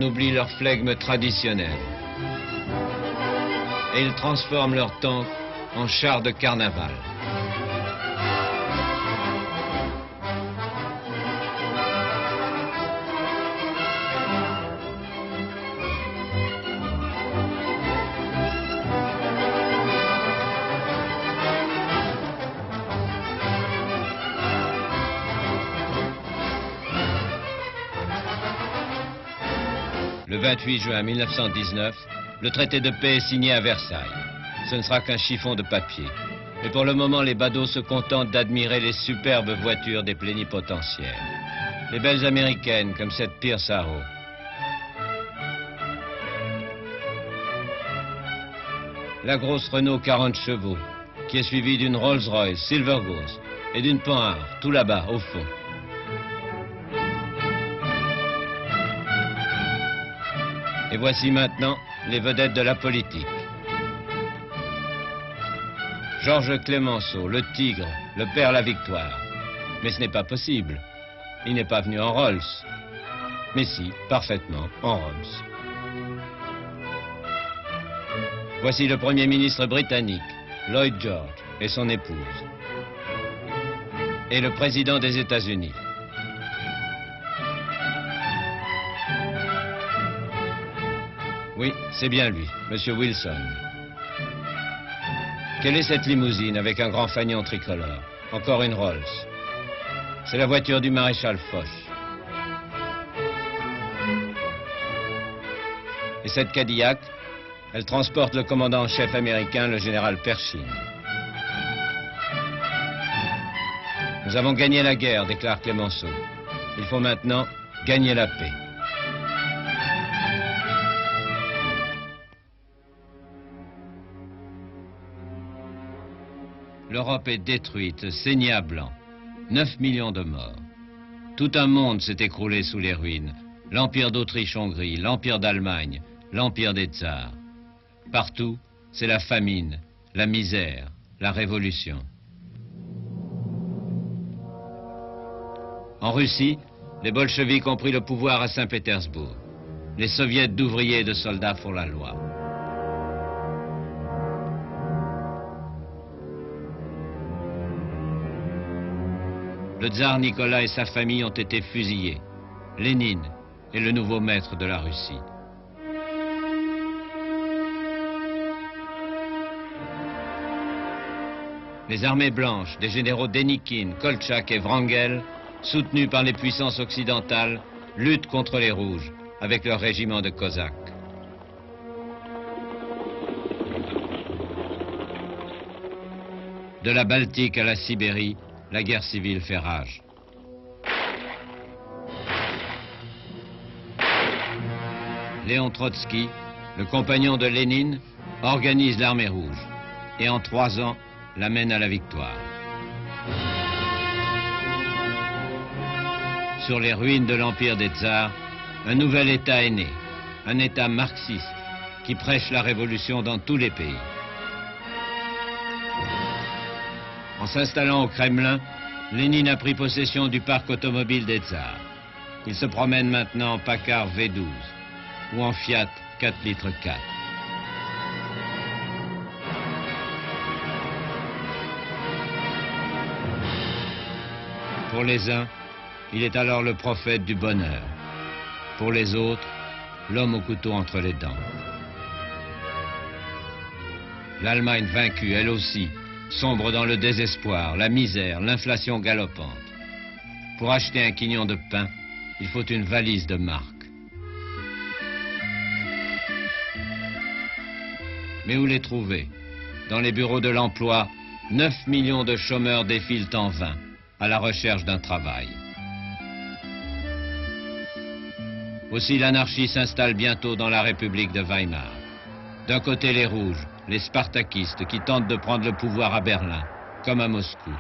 oublient leur flegme traditionnel. Et ils transforment leurs tanks en chars de carnaval. Le 28 juin 1919, le traité de paix est signé à Versailles. Ce ne sera qu'un chiffon de papier. Mais pour le moment, les badauds se contentent d'admirer les superbes voitures des plénipotentiaires. Les belles américaines, comme cette Pierce Arrow. La grosse Renault 40 chevaux, qui est suivie d'une Rolls-Royce Silver Ghost et d'une Panhard, tout là-bas, au fond. Et voici maintenant les vedettes de la politique. Georges Clemenceau, le tigre, le père la victoire. Mais ce n'est pas possible. Il n'est pas venu en Rolls. Mais si, parfaitement, en Rolls. Voici le Premier ministre britannique, Lloyd George, et son épouse. Et le président des États-Unis. Oui, c'est bien lui, Monsieur Wilson. Quelle est cette limousine avec un grand fanion tricolore? Encore une Rolls. C'est la voiture du maréchal Foch. Et cette Cadillac, elle transporte le commandant en chef américain, le général Pershing. Nous avons gagné la guerre, déclare Clemenceau. Il faut maintenant gagner la paix. L'Europe est détruite, saignée à blanc. 9 millions de morts. Tout un monde s'est écroulé sous les ruines. L'Empire d'Autriche-Hongrie, l'Empire d'Allemagne, l'Empire des Tsars. Partout, c'est la famine, la misère, la révolution. En Russie, les bolcheviks ont pris le pouvoir à Saint-Pétersbourg. Les soviets d'ouvriers et de soldats font la loi. Le tsar Nicolas et sa famille ont été fusillés. Lénine est le nouveau maître de la Russie. Les armées blanches des généraux Dénikine, Koltchak et Wrangel, soutenus par les puissances occidentales, luttent contre les Rouges avec leur régiment de Cosaques. De la Baltique à la Sibérie, la guerre civile fait rage. Léon Trotsky, le compagnon de Lénine, organise l'armée rouge et en 3 ans l'amène à la victoire. Sur les ruines de l'Empire des Tsars, un nouvel État est né, un État marxiste qui prêche la révolution dans tous les pays. En s'installant au Kremlin, Lénine a pris possession du parc automobile des Tsars. Il se promène maintenant en Packard V12 ou en Fiat 4 litres 4. Pour les uns, il est alors le prophète du bonheur. Pour les autres, l'homme au couteau entre les dents. L'Allemagne vaincue, elle aussi, sombre dans le désespoir, la misère, l'inflation galopante. Pour acheter un quignon de pain, il faut une valise de marque. Mais où les trouver? Dans les bureaux de l'emploi, 9 millions de chômeurs défilent en vain, à la recherche d'un travail. Aussi l'anarchie s'installe bientôt dans la République de Weimar. D'un côté les rouges, les spartakistes qui tentent de prendre le pouvoir à Berlin, comme à Moscou.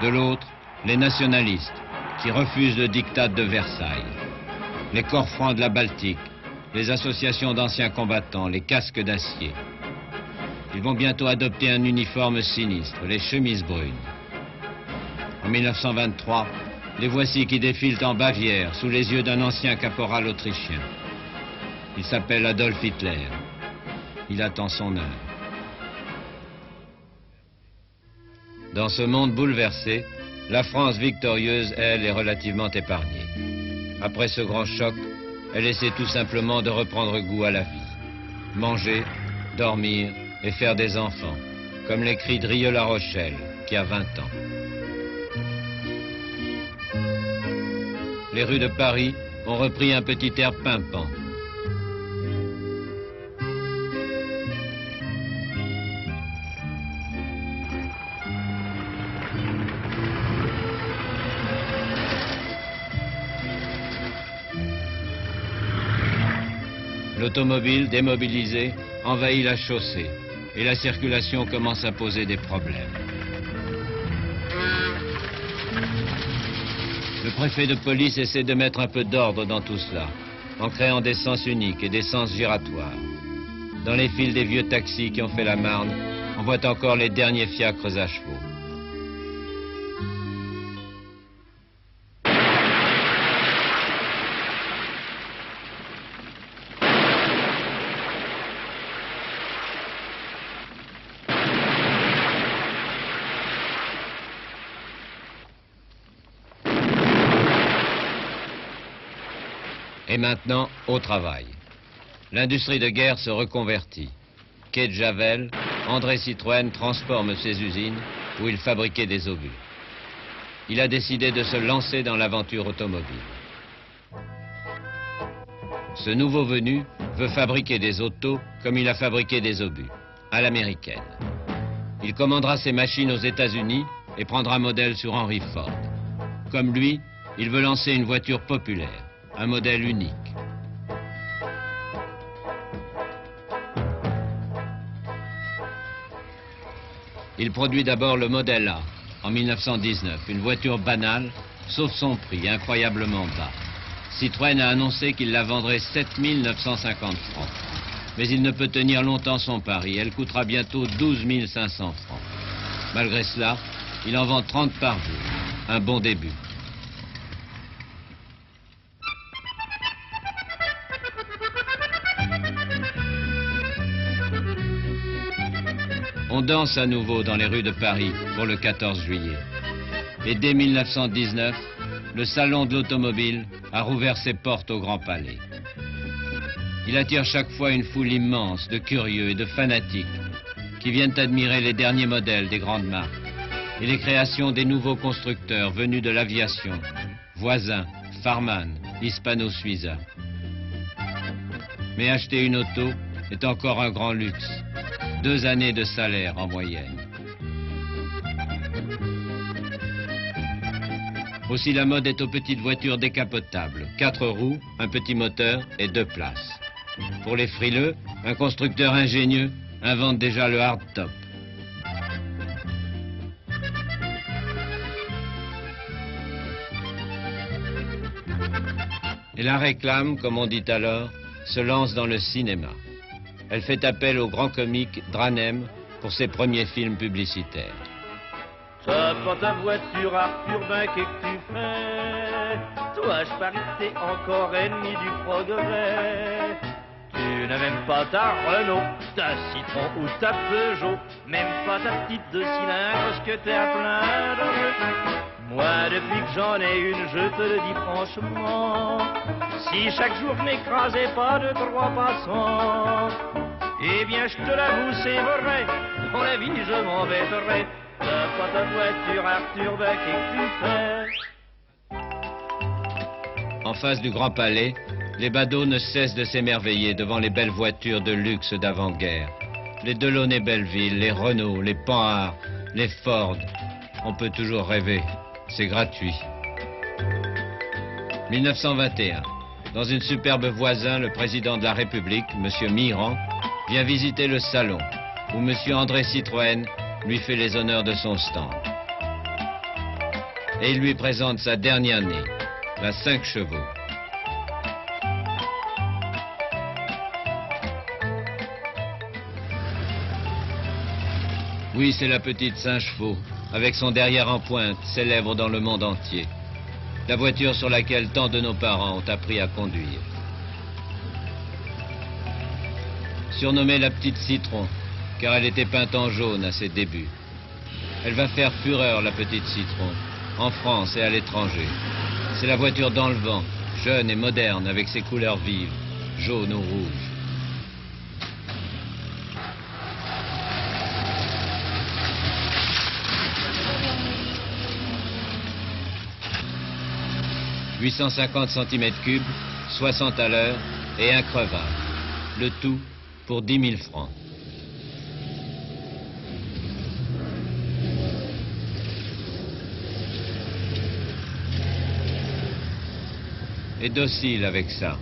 De l'autre, les nationalistes qui refusent le diktat de Versailles. Les corps francs de la Baltique, les associations d'anciens combattants, les casques d'acier. Ils vont bientôt adopter un uniforme sinistre, les chemises brunes. En 1923, Les voici qui défilent en Bavière sous les yeux d'un ancien caporal autrichien. Il s'appelle Adolf Hitler. Il attend son heure. Dans ce monde bouleversé, la France victorieuse, elle, est relativement épargnée. Après ce grand choc, elle essaie tout simplement de reprendre goût à la vie. Manger, dormir et faire des enfants, comme l'écrit Drieux-La Rochelle, qui a 20 ans. Les rues de Paris ont repris un petit air pimpant. L'automobile, démobilisée, envahit la chaussée et la circulation commence à poser des problèmes. Le préfet de police essaie de mettre un peu d'ordre dans tout cela, en créant des sens uniques et des sens giratoires. Dans les files des vieux taxis qui ont fait la Marne, on voit encore les derniers fiacres à chevaux. Et maintenant, au travail. L'industrie de guerre se reconvertit. Quai de Javel, André Citroën transforme ses usines où il fabriquait des obus. Il a décidé de se lancer dans l'aventure automobile. Ce nouveau venu veut fabriquer des autos comme il a fabriqué des obus, à l'américaine. Il commandera ses machines aux États-Unis et prendra modèle sur Henry Ford. Comme lui, il veut lancer une voiture populaire. Un modèle unique. Il produit d'abord le modèle A, en 1919, une voiture banale, sauf son prix, incroyablement bas. Citroën a annoncé qu'il la vendrait 7 950 francs. Mais il ne peut tenir longtemps son pari, elle coûtera bientôt 12 500 francs. Malgré cela, il en vend 30 par jour, un bon début. On danse à nouveau dans les rues de Paris pour le 14 juillet. Et dès 1919, le salon de l'automobile a rouvert ses portes au Grand Palais. Il attire chaque fois une foule immense de curieux et de fanatiques qui viennent admirer les derniers modèles des grandes marques et les créations des nouveaux constructeurs venus de l'aviation, Voisin, Farman, Hispano-Suiza. Mais acheter une auto est encore un grand luxe. 2 années de salaire en moyenne. Aussi la mode est aux petites voitures décapotables, 4 roues, un petit moteur et 2 places. Pour les frileux, un constructeur ingénieux invente déjà le hardtop. Et la réclame, comme on dit alors, se lance dans le cinéma. Elle fait appel au grand comique Dranem pour ses premiers films publicitaires. Ça prend ta voiture, Arthur, ben qu'est-ce que tu fais? Toi, je parie que t'es encore ennemi du progrès. Tu n'as même pas ta Renault, ta Citron ou ta Peugeot, même pas ta petite 2 cylindres, parce que t'es à plein de jeux. Moi, depuis que j'en ai une, je te le dis franchement, si chaque jour je n'écrasais pas 2-3 passants, eh bien, je te l'avoue, c'est vrai, dans la vie, je m'embêterais. T'as pas ta voiture, Arthur, ben qu'est-ce que tu fais? En face du Grand Palais, les badauds ne cessent de s'émerveiller devant les belles voitures de luxe d'avant-guerre. Les Delaunay-Belleville, les Renault, les Panhard, les Ford. On peut toujours rêver. C'est gratuit. 1921. Dans une superbe Voisin, le président de la République, M. Mitterrand, vient visiter le salon, où M. André Citroën lui fait les honneurs de son stand. Et il lui présente sa dernière née, la 5 chevaux. Oui, c'est la petite 5 chevaux, avec son derrière en pointe, célèbre dans le monde entier. la voiture sur laquelle tant de nos parents ont appris à conduire. Surnommée la petite Citron, car elle était peinte en jaune à ses débuts. Elle va faire fureur, la petite Citron, en France et à l'étranger. C'est la voiture dans le vent, jeune et moderne, avec ses couleurs vives, jaune ou rouge. « 850 cm3, 60 à l'heure et un crevard. Le tout pour 10 000 francs. Et docile avec ça.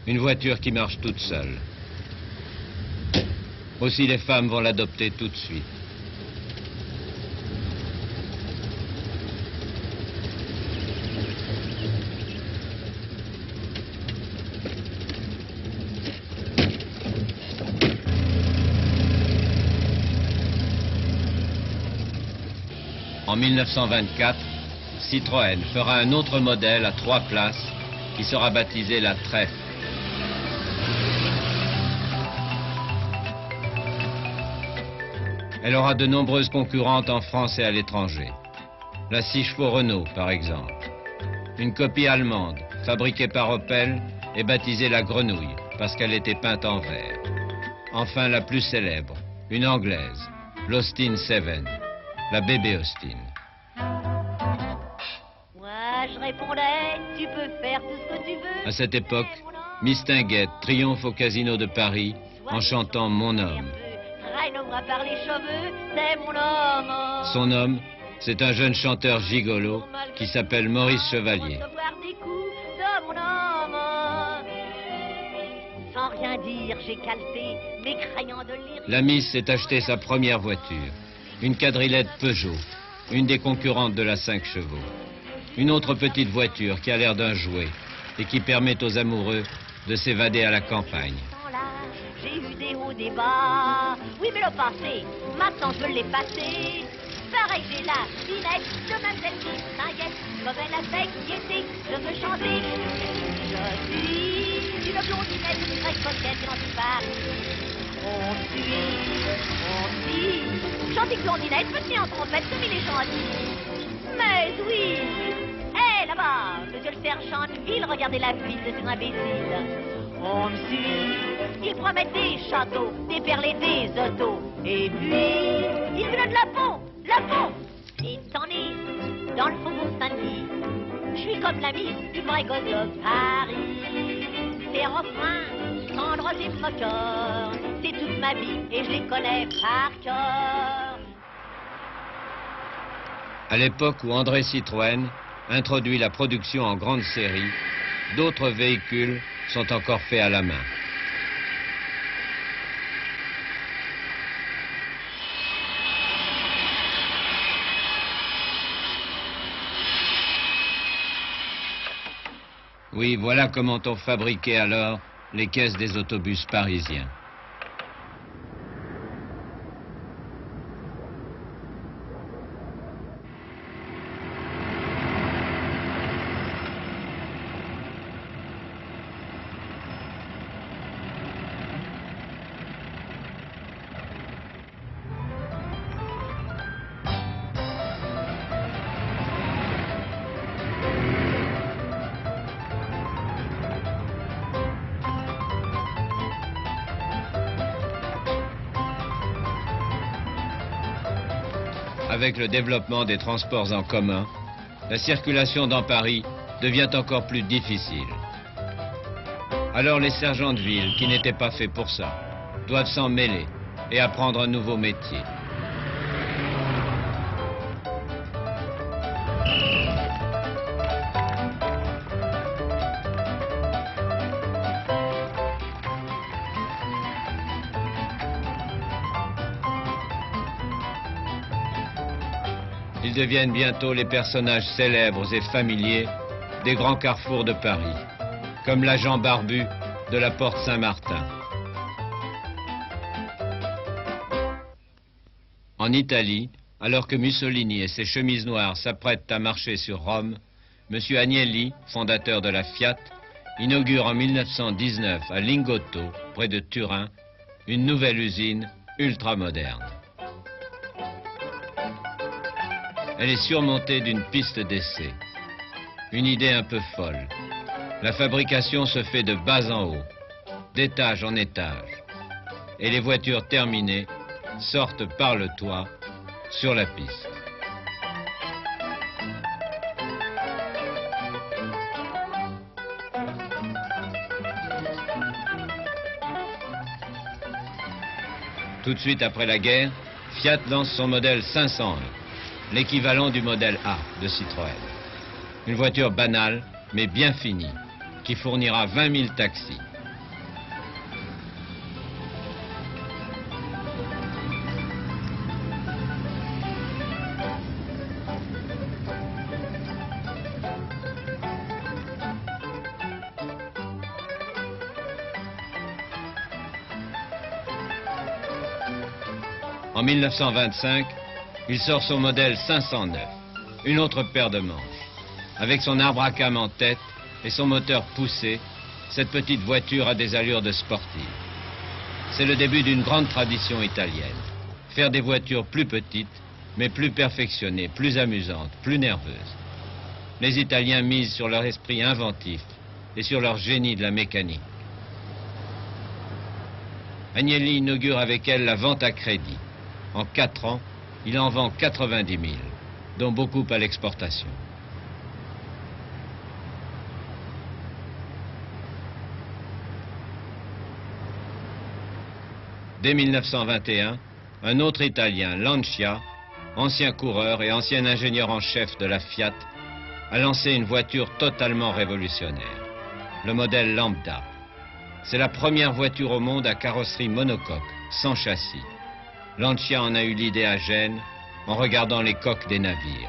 Une voiture qui marche toute seule. Aussi les femmes vont l'adopter tout de suite. En 1924, Citroën fera un autre modèle à 3 places qui sera baptisé la Trèfle. Elle aura de nombreuses concurrentes en France et à l'étranger. La 6 chevaux Renault, par exemple. Une copie allemande, fabriquée par Opel et baptisée la Grenouille, parce qu'elle était peinte en vert. Enfin, la plus célèbre, une anglaise, l'Austin 7, la bébé Austin. Moi, je répondais, tu peux faire tout ce que tu veux. À cette époque, Miss Tinguette triomphe au Casino de Paris en chantant Mon homme. Traîne-moi par les cheveux, c'est mon homme. Son homme, c'est un jeune chanteur gigolo qui s'appelle Maurice Chevalier. Recevoir des coups de mon homme. Sans rien dire, j'ai calté, m'écrayant de lire. La Miss s'est acheté sa première voiture, une quadrillette Peugeot, une des concurrentes de la 5 chevaux. Une autre petite voiture qui a l'air d'un jouet et qui permet aux amoureux de s'évader à la campagne. J'ai eu des hauts, des bas. Oui, mais le passé, maintenant je veux l'effacer. Pareil, j'ai la vinette de ma petite Tinguette. Comme elle a fait qui était, je veux changer. Je suis une blondinette très coquette et antiparie. On suit, gentille blondinette, petite en trompette, comme il est gentil. Mais oui, hé, là-bas, monsieur le sergent de ville, regardez la fuite de ces imbéciles. On me suit, ils promettent des châteaux, des perles et des autos. Et puis, ils me donnent la peau. Et t'en es dans le faubourg Saint-Denis. Je suis comme la Miss du vrai gosse de Paris. Les refrains, tendres et moqueurs, c'est toute ma vie et je les connais par cœur. À l'époque où André Citroën introduit la production en grande série, d'autres véhicules sont encore faits à la main. Oui, voilà comment on fabriquait alors les caisses des autobus parisiens. Avec le développement des transports en commun, la circulation dans Paris devient encore plus difficile. Alors les sergents de ville, qui n'étaient pas faits pour ça, doivent s'en mêler et apprendre un nouveau métier. Ils deviennent bientôt les personnages célèbres et familiers des grands carrefours de Paris, comme l'agent barbu de la porte Saint-Martin. En Italie, alors que Mussolini et ses chemises noires s'apprêtent à marcher sur Rome, M. Agnelli, fondateur de la Fiat, inaugure en 1919 à Lingotto, près de Turin, une nouvelle usine ultramoderne. Elle est surmontée d'une piste d'essai. Une idée un peu folle. La fabrication se fait de bas en haut, d'étage en étage. Et les voitures terminées sortent par le toit sur la piste. Tout de suite après la guerre, Fiat lance son modèle 501, l'équivalent du modèle A de Citroën. Une voiture banale, mais bien finie, qui fournira 20 000 taxis. En 1925, il sort son modèle 509, une autre paire de manches. Avec son arbre à cames en tête et son moteur poussé, cette petite voiture a des allures de sportive. C'est le début d'une grande tradition italienne. Faire des voitures plus petites, mais plus perfectionnées, plus amusantes, plus nerveuses. Les Italiens misent sur leur esprit inventif et sur leur génie de la mécanique. Agnelli inaugure avec elle la vente à crédit. En 4 ans, il en vend 90 000, dont beaucoup à l'exportation. Dès 1921, un autre Italien, Lancia, ancien coureur et ancien ingénieur en chef de la Fiat, a lancé une voiture totalement révolutionnaire, le modèle Lambda. C'est la première voiture au monde à carrosserie monocoque, sans châssis. Lancia en a eu l'idée à Gênes, en regardant les coques des navires.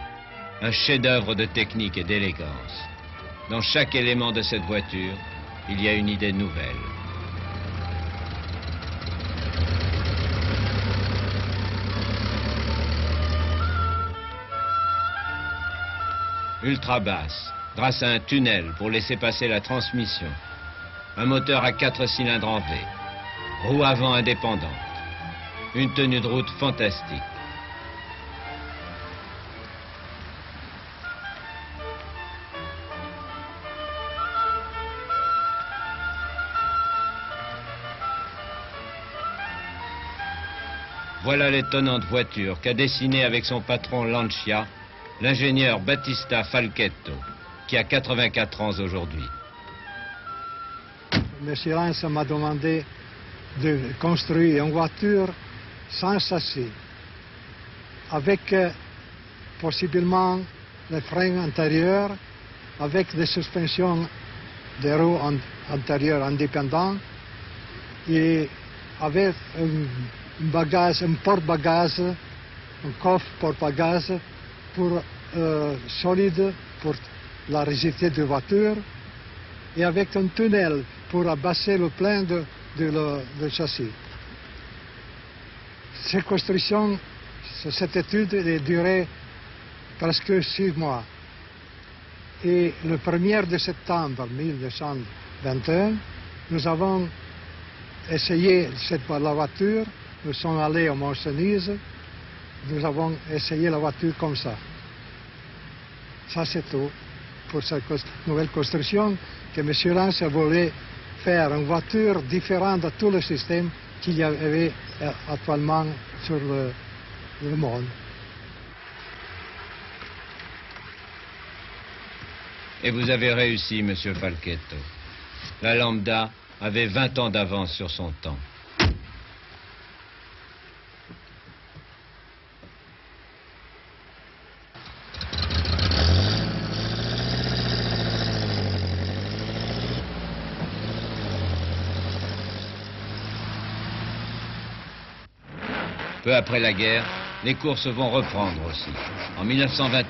Un chef-d'œuvre de technique et d'élégance. Dans chaque élément de cette voiture, il y a une idée nouvelle. Ultra basse, grâce à un tunnel pour laisser passer la transmission. Un moteur à 4 cylindres en V. Roue avant indépendante. Une tenue de route fantastique. Voilà l'étonnante voiture qu'a dessinée avec son patron Lancia, l'ingénieur Battista Falchetto, qui a 84 ans aujourd'hui. Monsieur Lance m'a demandé de construire une voiture sans châssis, avec possiblement les freins antérieurs, avec des suspensions de roues antérieures indépendantes et avec un porte-bagages, un coffre porte-bagages solide pour la rigidité de la voiture et avec un tunnel pour abaisser le plein de châssis. Cette construction, cette étude a duré presque 6 mois. Et le 1er septembre 1921, nous avons essayé la voiture, nous sommes allés à Mont-Cenis, nous avons essayé la voiture comme ça. Ça c'est tout pour cette nouvelle construction que M. Lance voulait faire une voiture différente de tout le système qu'il y avait actuellement sur le monde. Et vous avez réussi, Monsieur Falchetto. La Lambda avait 20 ans d'avance sur son temps. Peu après la guerre, les courses vont reprendre aussi. En 1921,